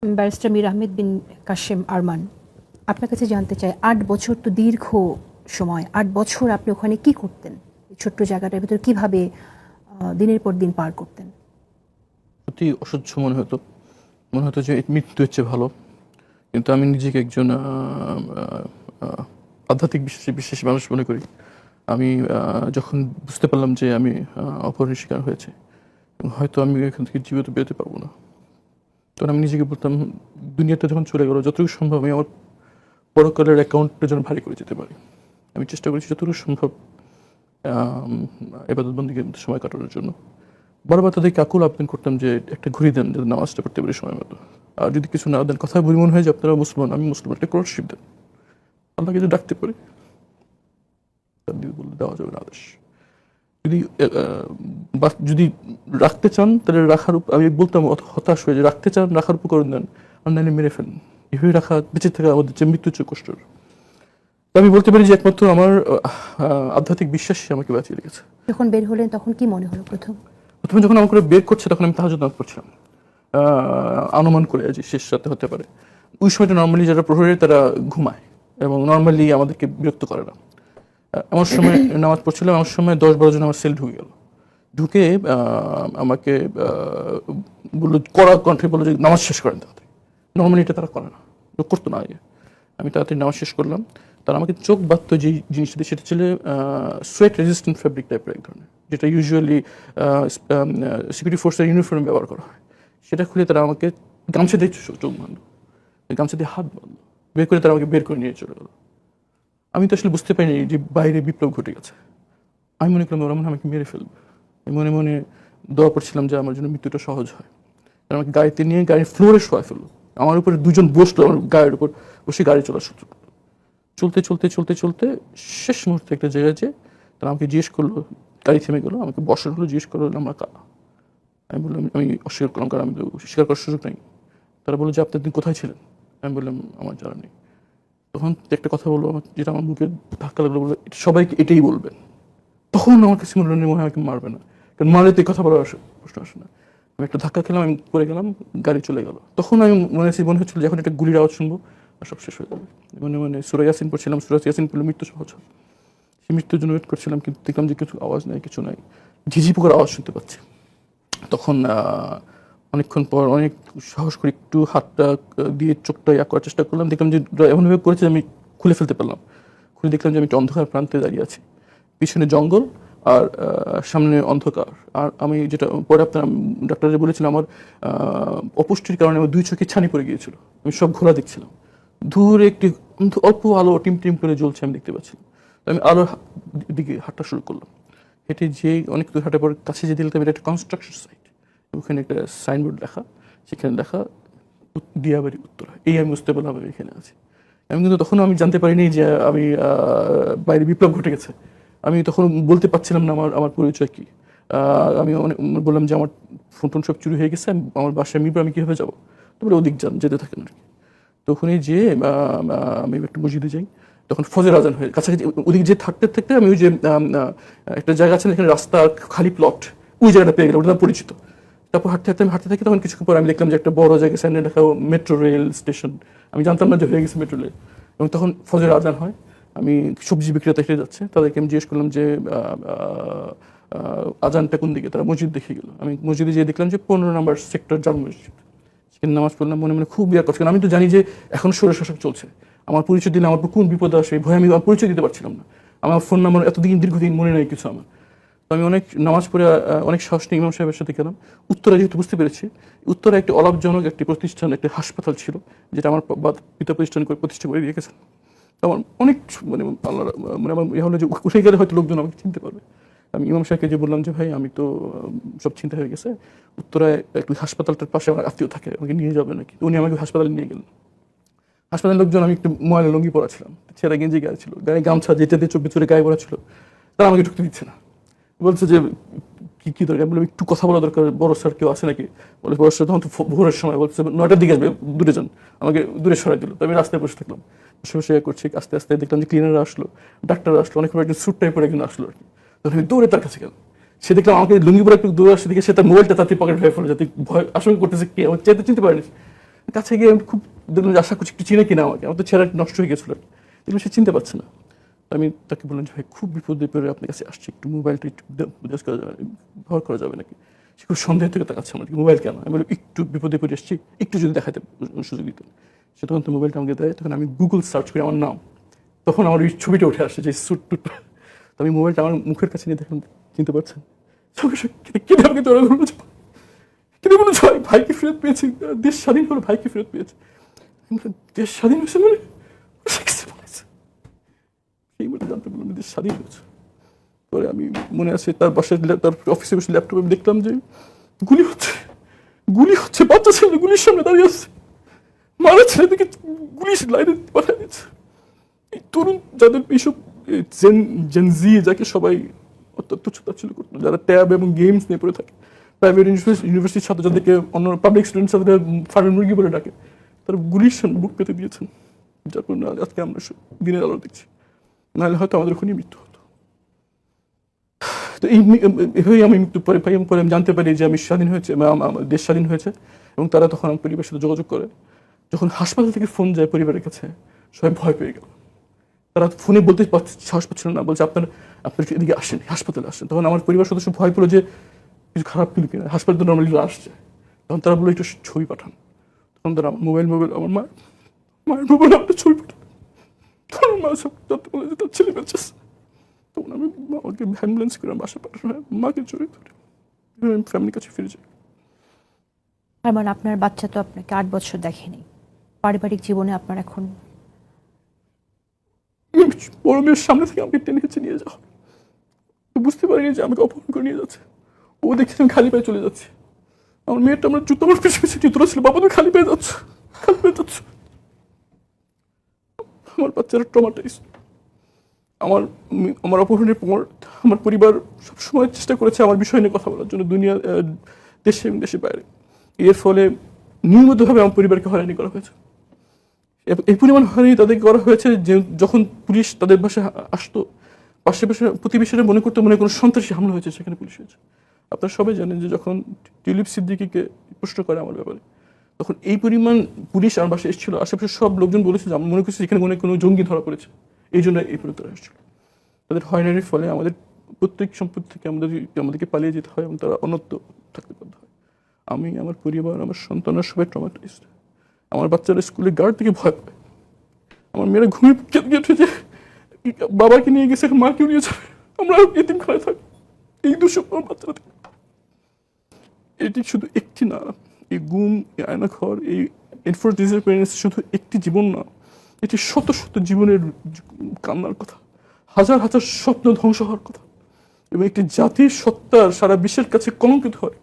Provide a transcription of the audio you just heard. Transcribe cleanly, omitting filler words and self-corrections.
Barrister Mir Ahmed বিন কাশেম আরমান, আপনার কাছে জানতে চাই, ৮ বছর তো দীর্ঘ সময়। ৮ বছর আপনি ওখানে কি করতেন? এই ছোট্ট জায়গাটার ভিতর কিভাবে দিনের পর দিন পার করতেন? সত্যি অসহ্য মনে হতো যে মৃত্যু হচ্ছে ভালো। কিন্তু আমি নিজেকে একজন আধ্যাত্মিক বিশ্বাসী মানুষ মনে করি। আমি যখন বুঝতে পারলাম যে আমি অপহরণের শিকার হয়েছে এবং হয়তো আমি এখান থেকে জীবিত বেরোতে পারবো না, তখন আমি নিজেকে বলতাম দুনিয়াটা যখন চলে গেল, যতটুকু সম্ভব আমি আমার পরকালের অ্যাকাউন্টটা যেন ভারী করে যেতে পারি। আমি চেষ্টা করেছি যতটুকু সম্ভব ইবাদত বন্দেগীর মধ্যে সময় কাটানোর জন্য। বারবার তাদেরকে আকুল আবেদন করতাম যে একটা ঘুরিয়ে দেন, যাতে নামাজটা করতে পারি সময় মতো। আর যদি কিছু না দেন, কথা বলি মনে হয় যে আপনারা মুসলমান, আমি মুসলমান, একটা ক্রসশিপ দেন, আল্লাহকে যদি ডাকতে পারি। তার দিদি বললে দেওয়া যাবে না আদেশ। যদি যদি রাখতে চান তাহলে রাখার আমি বলতাম হতাশ হয়ে, যে রাখতে চান রাখার উপকরণ দেন, আর নাহলে মেরে ফেলেন। এভাবে রাখা, বেঁচে থাকা আমাদের যে মৃত্যুর চেয়ে কষ্ট। আমি বলতে পারি যে একমাত্র আমার আধ্যাত্মিক বিশ্বাসই আমাকে বাঁচিয়ে রেখেছে। যখন বের হলেন তখন কি মনে হলো? প্রথমে যখন আমার করে বের করছে তখন আমি তাহাজ্জুদ নামাজ পড়ছিলাম, অনুমান করে যে শেষ রাতে হতে পারে। ওই সময়টা নর্মালি যারা প্রহরী তারা ঘুমায় এবং নর্মালি আমাদেরকে বিরক্ত করে না। আমার সময় নামাজ পড়ছিলাম, আমার সময় 10-12 জন আমার সেল ঢুকে আমাকে বললো, কড়া কণ্ঠে বললো যে নামাজ শেষ করেন তাড়াতাড়ি। নর্মালি এটা তারা করে না, করতো না আগে। আমি তাড়াতাড়ি নামাজ শেষ করলাম। তারা আমাকে চোখ বাঁধতো যে জিনিসটা দিয়ে, সেটা ছিল সোয়েট রেজিস্ট্যান্ট ফ্যাব্রিক টাইপের এক ধরনের, যেটা ইউজুয়ালি সিকিউরিটি ফোর্সের ইউনিফর্মে ব্যবহার করা হয়। সেটা খুলে তারা আমাকে গামছা দিয়ে চোখ বাঁধলো, গামছা দিয়ে হাত বাঁধলো, বের করে তারা আমাকে বের করে নিয়ে চলে গেলো। আমি তো আসলে বুঝতে পারিনি যে বাইরে বিপ্লব ঘটে গেছে। আমি মনে করলাম ওরা মনে আমাকে মেরে ফেলবে। মনে মনে দোয়া করছিলাম যে আমার জন্য মৃত্যুটা সহজ হয়। তারা আমাকে গাড়িতে নিয়ে গাড়ির ফ্লোরে শোয়া ফেললো, আমার উপরে দুজন বসলো, আমার গায়ের উপর বসে গাড়ি চলা শুরু করলো। চলতে শেষ মুহূর্তে একটা জায়গায় যে তারা আমাকে জিজ্ঞেস করলো, গাড়ি থেমে গেলো, আমাকে বসার হলো, জিজ্ঞেস করলো আমরা কারা। আমি বললাম, আমি অস্বীকার করলাম, কারণ আমি তো স্বীকার করার সুযোগ নেই। তারা বললো যে আপনি কোথায় ছিলেন? আমি বললাম আমার জানা নেই। তখন একটা কথা বললো যেটা আমার বুকে ধাক্কা লাগলো, বললো সবাইকে এটাই বলবেন। তখন আমার কাছে মনে হলো মনে হয় আমাকে মারবে না, কারণ মারলে তো কথা বলার প্রশ্ন আসে না। আমি একটা ধাক্কা খেলাম, আমি পড়ে গেলাম, গাড়ি চলে গেল। তখন আমি মনে হচ্ছিল যখন একটা গুলির আওয়াজ শুনবো আর সব শেষ হয়ে যাবে। সূরা ইয়াসিন পড়ছিলাম, সূরা ইয়াসিন পড়লে মৃত্যু সহজ হয়। সেই মৃত্যুর জন্য ওয়েট করছিলাম, কিন্তু দেখলাম যে কিছু আওয়াজ নাই, কিছু নাই, ঝিঝি পোকার আওয়াজ শুনতে পাচ্ছি। তখন অনেকক্ষণ পর অনেক সাহস করে একটু হাতটা দিয়ে চোখটা করার চেষ্টা করলাম, দেখলাম যে এমনভাবে করেছে আমি খুলে ফেলতে পারলাম। খুলে দেখলাম যে আমি একটা অন্ধকার প্রান্তে দাঁড়িয়ে আছি, পিছনে জঙ্গল আর সামনে অন্ধকার। আর আমি যেটা পরে আপনার ডাক্তার বলেছিলাম, আমার অপুষ্টির কারণে আমার 2 চোখে ছানি পড়ে গিয়েছিল। আমি সব ঘোলা দেখছিলাম, দূরে একটি অল্প আলো টিম টিম করে জ্বলছে, আমি দেখতে পাচ্ছি। আমি আলোর দিকে হাঁটা শুরু করলাম। হেঁটে যে অনেক দূর হাঁটার পর কাছে যে দেখলাম এটা একটা কনস্ট্রাকশন সাইট। ওখানে একটা সাইনবোর্ড লেখা, সেখানে লেখা দিয়াবাড়ি উত্তরা। এই আমি বুঝতে পারলাম আমি এখানে আছি। আমি কিন্তু তখনও আমি জানতে পারিনি যে আমি বাইরে বিপ্লব ঘটে গেছে। আমি তখন বলতে পারছিলাম না আমার পরিচয় কি। আমি বললাম যে আমার ফোন সব চুরি হয়ে গেছে, আমার বাসায় মিরপুর, আমি কীভাবে যাবো? তারপরে ওদিক যেতে থাকেন আর কি। তখনই যে আমি একটু মসজিদে যাই, তখন ফজর আজান হয়ে কাছাকাছি। ওদিকে যে থাকতে থাকতে আমি ওই যে একটা জায়গা আছে এখানে রাস্তা খালি প্লট, ওই জায়গাটা পেয়ে গেলাম, ওটা পরিচিত। তারপর আমি হাঁটতে থাকি, তখন কিছুক্ষণ পর আমি দেখলাম যে একটা বড় জায়গায় সাইনে লেখা মেট্রো রেল স্টেশন। আমি জানতাম না যে হয়ে গেছে মেট্রো রেল। এবং তখন ফজর আজান হয়, আমি সবজি বিক্রেতা হেঁটে যাচ্ছে, তাদেরকে আমি জিজ্ঞেস করলাম যে আজানটা কোন দিকে। তারা মসজিদ দেখে গেলো। আমি মসজিদে যেয়ে দেখলাম যে 15 নম্বর সেক্টর জামে মসজিদ। সেখানে নামাজ পড়লাম, মনে মনে খুব বিরাট করছে, কারণ আমি তো জানি যে এখন স্বৈরশাসক চলছে। আমার পরিচয় দিলে আমার কোন বিপদ আসে, ভয় আমি আমার পরিচয় দিতে পারছিলাম না। আমার ফোন নাম্বার দীর্ঘদিন মনে নেই কিছু আমার। তো আমি অনেক নামাজ পড়ে অনেক সাহস নিয়ে ইমাম সাহেবের সাথে গেলাম। উত্তরা যেহেতু বুঝতে পেরেছি, উত্তরা একটি অলাভজনক একটি প্রতিষ্ঠান, একটি হাসপাতাল ছিল, যেটা আমার পিতা প্রতিষ্ঠা করে রেখেছেন। আমার অনেক আল্লাহ আমার হলো যে উঠে গেলে হয়তো লোকজন আমাকে চিনতে পারবে। আমি ইমাম সাহেবকে যে বললাম যে ভাই আমি তো সব চিন্তা হয়ে গেছে, উত্তরায় একটু হাসপাতালটার পাশে আমার আত্মীয় থাকে, আমাকে নিয়ে যাবে নাকি? উনি আমাকে হাসপাতালে নিয়ে গেলেন। হাসপাতালের লোকজন, আমি একটু ময়লা লুঙ্গি পরা ছিলাম, ছেঁড়া গেঞ্জি গায়ে ছিল, গায়ে গামছা যেটা দিয়ে চোখ ভিতরে গায়ে পরা ছিল, তারা আমাকে ঢুকতে দিচ্ছে না। বলছে যে কি দরকার? বলে একটু কথা বলা দরকার, বড় স্যার কেউ আছে নাকি? বলে বড় স্যার তখন তো ভোরের সময়, বলছে 9টার দিকে আসবে, দূরে যান। আমাকে দূরে সরাই দিল। তো আমি রাস্তায় বসে থাকলাম, বসে করছি। আস্তে আস্তে দেখলাম যে ক্লিনাররা আসলো, ডাক্তাররা আসলো, অনেক একজন স্যুট টাইপের একজন আসলো আর কি। তখন আমি দৌড়ে তার কাছে গেলাম। সে দেখলাম আমাকে লুঙ্গি পরে একটু দূরে আসছে, দেখে সে তার মোবাইলটা তাতে পকেট ভেবে ফেলে, যাতে ভয় আশঙ্কা করতেছে কে আমার চেতে চিনতে পারেনি। কাছে গিয়ে আমি খুব দেখলাম যে আশা করছি একটু চিনে কিনা আমাকে, আমার তো চেহারা নষ্ট হয়ে গেছিলো, এগুলো সে চিনতে পারছে না। আমি তাকে বললাম যে ভাই খুব বিপদে পড়ে আপনার কাছে আসছি, একটু মোবাইলটা একটু ব্যবহার করা যাবে নাকি? সে খুব সন্দেহ থেকে তাকাচ্ছে আমার, মোবাইল কেন? আমি বললাম একটু বিপদে পড়ে আসছি, একটু যদি দেখাতে সুযোগ দিত। সে তখন তো মোবাইলটা আমাকে দেয়, তখন আমি গুগল সার্চ করি আমার নাম, তখন আমার ওই ছবিটা উঠে আসছে যে স্যুট টুট। তো আমি মোবাইলটা আমার মুখের কাছে নিয়ে দেখলাম, চিনতে পারছেন? সঙ্গে সঙ্গে কেটে আমাকে তোরা ধরলো, কিন্তু বলেছে ভাইকে ফেরত পেয়েছি, দেশ স্বাধীন হলো, ভাইকে ফেরত পেয়েছি। দেশ স্বাধীন হয়েছে মানে সেই মনে জানতে পারলাম দেশ স্বাধীন হয়েছে। পরে আমি মনে আছে তার বাসায়, তার অফিসে বসে ল্যাপটপে দেখলাম যে গুলি হচ্ছে, গুলি হচ্ছে, বাচ্চা ছেলে গুলির সামনে দাঁড়িয়ে আছে, মারা ছেলেদেরকে গুলি লাইনে পাঠিয়ে দিচ্ছে। এই তরুণ যাদের এইসব জেনজি, যাকে সবাই অত্যন্ত ছোটাছুটি করতো, যারা ট্যাব এবং গেমস নিয়ে পড়ে থাকে, প্রাইভেট ইউনিভার্সিটির ছাত্র যাদেরকে অন্য পাবলিক স্টুডেন্ট যাদের ফার্মের মুরগি বলে ডাকে, তারা গুলির সামনে বুক পেতে দিয়েছেন, যার জন্য আজকে আমরা দিনের আলো দেখছি, নাহলে হয়তো আমাদের ওখানেই মৃত্যু হতো। তো এইভাবেই আমি মৃত্যু পরে পাই, পরে আমি জানতে পারি যে আমি স্বাধীন হয়েছে, দেশ স্বাধীন হয়েছে। এবং তারা তখন আমার পরিবারের সাথে যোগাযোগ করে। যখন হাসপাতাল থেকে ফোন যায় পরিবারের কাছে, সবাই ভয় পেয়ে গেল। তারা ফোনে বলতে সাহস পাচ্ছিল না, বলছে আপনার এদিকে আসেন, হাসপাতালে আসেন। তখন আমার পরিবার সদস্য ভয় পেলো যে কিছু খারাপ কিছু কিনা, হাসপাতালে নর্মালি আসছে। তখন তারা বললো একটু ছবি পাঠান। তখন তারা মোবাইল আমার মায়ের মোবাইল আপনার ছবি পাঠান। তখন মা সব জানতে বলে যে তার ছেলে বেঁচে। তখন আমি আমাকে অ্যাম্বুলেন্স করে বাসা পাঠানো হয়, মাকে জড়িয়ে ধরে আমি ফ্যামিলির কাছে ফিরে যাই। তার মানে আপনার বাচ্চা তো আপনাকে 8 বছর দেখেনি, পারিবারিক জীবনে আপনার এখন বড় মেয়ের সামনে থেকে আমাকে টেনে হেঁচে নিয়ে যাওয়া, বুঝতে পারিনি যে আমাকে অপহরণ করে নিয়ে যাচ্ছে। ও দেখছি আমি খালি পায়ে চলে যাচ্ছি, আমার মেয়েটা আমার জুতো আমার পিছিয়ে পিছিয়ে জুতো ছিল, বাবা তুমি খালি পেয়ে যাচ্ছ, খালি পেয়ে যাচ্ছ। আমার বাচ্চারা ট্রমাটাইজ। আমার অপহরণের পর আমার পরিবার সবসময় চেষ্টা করেছে আমার বিষয় নিয়ে কথা বলার জন্য, দুনিয়া, দেশে এবং দেশের বাইরে। এর ফলে নিয়মিতভাবে আমার পরিবারকে হয়রানি করা হয়েছে। এই পরিমাণ হয়রানি তাদেরকে করা হয়েছে যে যখন পুলিশ তাদের বাসায় আসতো, পাশাপাশি প্রতিবেশীরা মনে করতো মনে কোনো সন্ত্রাসী হামলা হয়েছে, সেখানে পুলিশ হয়েছে। আপনারা সবাই জানেন যে যখন টিউলিপ সিদ্দিকীকে প্রশ্ন করে আমার ব্যাপারে, তখন এই পরিমাণ পুলিশ আমার বাসায় এসেছিল, আশেপাশে সব লোকজন বলেছে যে আমি মনে করছি এখানে কোনো জঙ্গি ধরা পড়েছে, এই জন্য এই পরিণত এসেছিল। তাদের হয়রানির ফলে আমাদের প্রত্যেক সম্পত্তি থেকে আমাদেরকে পালিয়ে যেতে হয় এবং তারা অন্যত্র থাকতে বাধ্য হয়। আমি, আমার পরিবার, আমার সন্তানরা সবাই ট্রমাটাইজড। আমার বাচ্চারা স্কুলে গার্ড থেকে ভয় পায়। আমার মেয়েরা ঘুমিয়ে কেঁদে উঠে যে বাবাকে নিয়ে গেছে, মাকেও নিয়ে যাবে, আমরা এতিমখানায় থাকি। এই দুঃস্বপ্ন আমার বাচ্চারা থাকে। এটি শুধু একটি না, এই গুম, এই আয়নাঘর, এই এনফোর্স ডিসঅ্যাপিয়ারেন্স শুধু একটি জীবন না, এটি শত শত জীবনের কান্নার কথা, হাজার হাজার স্বপ্ন ধ্বংস হওয়ার কথা, এবং একটি জাতির সত্তার সারা বিশ্বের কাছে কলঙ্কিত হওয়ার